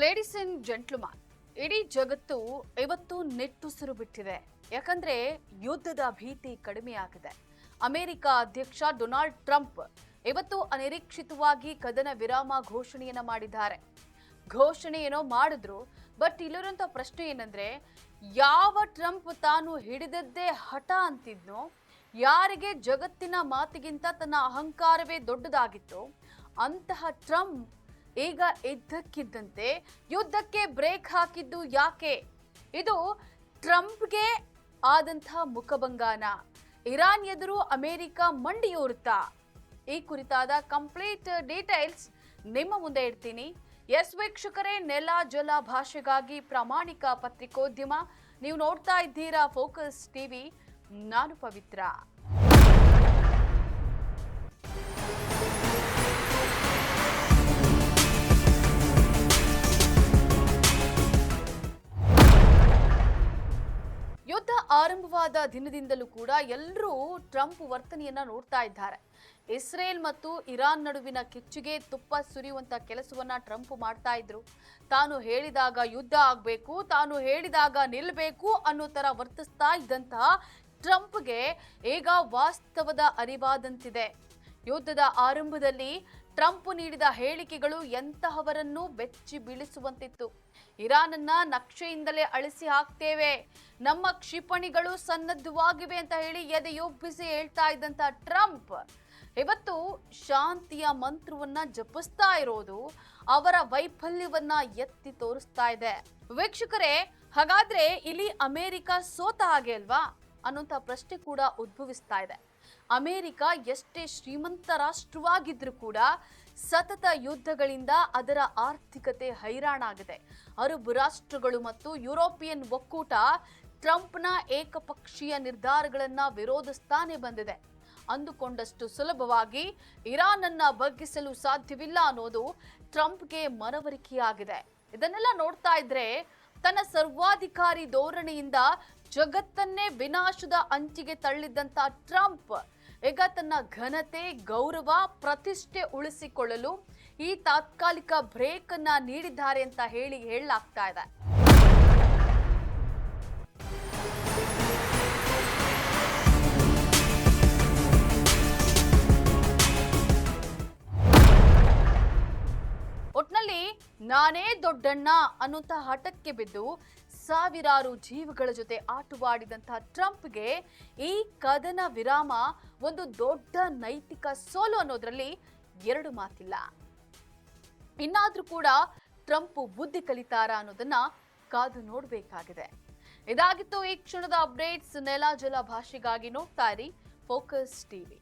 Ladies and gentleman, ಇಡೀ ಜಗತ್ತು ಇವತ್ತು ನಿಟ್ಟುಸಿರು ಬಿಟ್ಟಿದೆ. ಯಾಕಂದ್ರೆ ಯುದ್ಧದ ಭೀತಿ ಕಡಿಮೆಯಾಗಿದೆ. ಅಮೆರಿಕ ಅಧ್ಯಕ್ಷ ಡೊನಾಲ್ಡ್ ಟ್ರಂಪ್ ಇವತ್ತು ಅನಿರೀಕ್ಷಿತವಾಗಿ ಕದನ ವಿರಾಮ ಘೋಷಣೆಯನ್ನ ಮಾಡಿದ್ದಾರೆ. ಘೋಷಣೆ ಏನೋ ಮಾಡಿದ್ರು, ಬಟ್ ಇಲ್ಲಿರುವಂತ ಪ್ರಶ್ನೆ ಏನಂದ್ರೆ, ಯಾವ ಟ್ರಂಪ್ ತಾನು ಹಿಡಿದದ್ದೇ ಹಠ ಅಂತಿದ್ನೋ, ಯಾರಿಗೆ ಜಗತ್ತಿನ ಮಾತಿಗಿಂತ ತನ್ನ ಅಹಂಕಾರವೇ ದೊಡ್ಡದಾಗಿತ್ತು ಅಂತಹ ಟ್ರಂಪ್ ಈಗ ಇದ್ದಕ್ಕಿದ್ದಂತೆ ಯುದ್ಧಕ್ಕೆ ಬ್ರೇಕ್ ಹಾಕಿದ್ದು ಯಾಕೆ? ಇದು ಟ್ರಂಪ್ಗೆ ಆದಂತಹ ಮುಖಭಂಗಾನ? ಇರಾನ್ ಎದುರು ಅಮೆರಿಕ ಮಂಡಿಯೂರುತ್ತಾ? ಈ ಕುರಿತಾದ ಕಂಪ್ಲೀಟ್ ಡೀಟೇಲ್ಸ್ ನಿಮ್ಮ ಮುಂದೆ ಇಡ್ತೀನಿ. ಎಸ್ ವೀಕ್ಷಕರೇ, ನೆಲ ಜಲ ಭಾಷೆಗಾಗಿ ಪ್ರಾಮಾಣಿಕ ಪತ್ರಿಕೋದ್ಯಮ. ನೀವು ನೋಡ್ತಾ ಇದ್ದೀರಾ ಫೋಕಸ್ ಟಿವಿ. ನಾನು ಪವಿತ್ರ. ಯುದ್ಧ ಆರಂಭವಾದ ದಿನದಿಂದಲೂ ಕೂಡ ಎಲ್ಲರೂ ಟ್ರಂಪ್ ವರ್ತನೆಯನ್ನ ನೋಡ್ತಾ ಇದ್ದಾರೆ. ಇಸ್ರೇಲ್ ಮತ್ತು ಇರಾನ್ ನಡುವಿನ ಕಿಚ್ಚುಗೆ ತುಪ್ಪ ಸುರಿಯುವಂತ ಕೆಲಸವನ್ನ ಟ್ರಂಪ್ ಮಾಡ್ತಾ ಇದ್ರು. ತಾನು ಹೇಳಿದಾಗ ಯುದ್ಧ ಆಗ್ಬೇಕು, ತಾನು ಹೇಳಿದಾಗ ನಿಲ್ಬೇಕು ಅನ್ನೋ ತರ ವರ್ತಿಸ್ತಾ ಇದ್ದಂತಹ ಟ್ರಂಪ್ಗೆ ಈಗ ವಾಸ್ತವದ ಅರಿವಾದಂತಿದೆ. ಯುದ್ಧದ ಆರಂಭದಲ್ಲಿ ಟ್ರಂಪ್ ನೀಡಿದ ಹೇಳಿಕೆಗಳು ಎಂತಹವರನ್ನು ಬೆಚ್ಚಿ ಬೀಳಿಸುವಂತಿತ್ತು. ಇರಾನನ್ನ ನಕ್ಷೆಯಿಂದಲೇ ಅಳಿಸಿ ಹಾಕ್ತೇವೆ, ನಮ್ಮ ಕ್ಷಿಪಣಿಗಳು ಸನ್ನದ್ಧವಾಗಿವೆ ಅಂತ ಹೇಳಿ ಎದೆಯೊಬ್ಬಿಸಿ ಹೇಳ್ತಾ ಇದ್ದಂತ ಟ್ರಂಪ್ ಇವತ್ತು ಶಾಂತಿಯ ಮಂತ್ರವನ್ನ ಜಪಿಸ್ತಾ ಇರೋದು ಅವರ ವೈಫಲ್ಯವನ್ನ ಎತ್ತಿ ತೋರಿಸ್ತಾ ಇದೆ. ವೀಕ್ಷಕರೇ, ಹಾಗಾದ್ರೆ ಇಲ್ಲಿ ಅಮೆರಿಕ ಸೋತ ಹಾಗೆ ಅಲ್ವಾ ಅನ್ನೋಂಥ ಪ್ರಶ್ನೆ ಕೂಡ ಉದ್ಭವಿಸ್ತಾ ಇದೆ. ಅಮೆರಿಕ ಎಷ್ಟೇ ಶ್ರೀಮಂತ ರಾಷ್ಟ್ರವಾಗಿದ್ರೂ ಕೂಡ ಸತತ ಯುದ್ಧಗಳಿಂದ ಅದರ ಆರ್ಥಿಕತೆ ಹೈರಾಣಾಗಿದೆ. ಅರಬ್ ರಾಷ್ಟ್ರಗಳು ಮತ್ತು ಯುರೋಪಿಯನ್ ಒಕ್ಕೂಟ ಟ್ರಂಪ್ನ ಏಕಪಕ್ಷೀಯ ನಿರ್ಧಾರಗಳನ್ನ ವಿರೋಧಿಸ್ತಾನೆ ಬಂದಿದೆ. ಅಂದುಕೊಂಡಷ್ಟು ಸುಲಭವಾಗಿ ಇರಾನ್ ಅನ್ನ ಬಗ್ಗಿಸಲು ಸಾಧ್ಯವಿಲ್ಲ ಅನ್ನೋದು ಟ್ರಂಪ್ಗೆ ಮನವರಿಕೆಯಾಗಿದೆ. ಇದನ್ನೆಲ್ಲ ನೋಡ್ತಾ ಇದ್ರೆ ತನ್ನ ಸರ್ವಾಧಿಕಾರಿ ಧೋರಣೆಯಿಂದ ಜಗತ್ತನ್ನೇ ವಿನಾಶದ ಅಂಚಿಗೆ ತಳ್ಳಿದ್ದಂತ ಟ್ರಂಪ್ ಈಗ ತನ್ನ ಘನತೆ, ಗೌರವ, ಪ್ರತಿಷ್ಠೆ ಉಳಿಸಿಕೊಳ್ಳಲು ಈ ತಾತ್ಕಾಲಿಕ ಬ್ರೇಕ್ ಅನ್ನ ನೀಡಿದ್ದಾರೆ ಅಂತ ಹೇಳಲಾಗ್ತಾ ಇದೆ. ಒಟ್ನಲ್ಲಿ ನಾನೇ ದೊಡ್ಡಣ್ಣ ಅನ್ನುವಂಥ ಹಠಕ್ಕೆ ಬಿದ್ದು ಸಾವಿರಾರು ಜೀವಗಳ ಜೊತೆ ಆಟವಾಡಿದಂತಹ ಟ್ರಂಪ್ಗೆ ಈ ಕದನ ವಿರಾಮ ಒಂದು ದೊಡ್ಡ ನೈತಿಕ ಸೋಲು ಅನ್ನೋದ್ರಲ್ಲಿ ಎರಡು ಮಾತಿಲ್ಲ. ಇನ್ನಾದ್ರೂ ಕೂಡ ಟ್ರಂಪ್ ಬುದ್ಧಿ ಕಲಿತಾರ ಅನ್ನೋದನ್ನ ಕಾದು ನೋಡ್ಬೇಕಾಗಿದೆ. ಇದಾಗಿತ್ತು ಈ ಕ್ಷಣದ ಅಪ್ಡೇಟ್ಸ್. ನೆಲ ಜಲ ಭಾಷೆಗಾಗಿ ನೋಡ್ತಾ ಇರಿ ಫೋಕಸ್ ಟಿವಿ.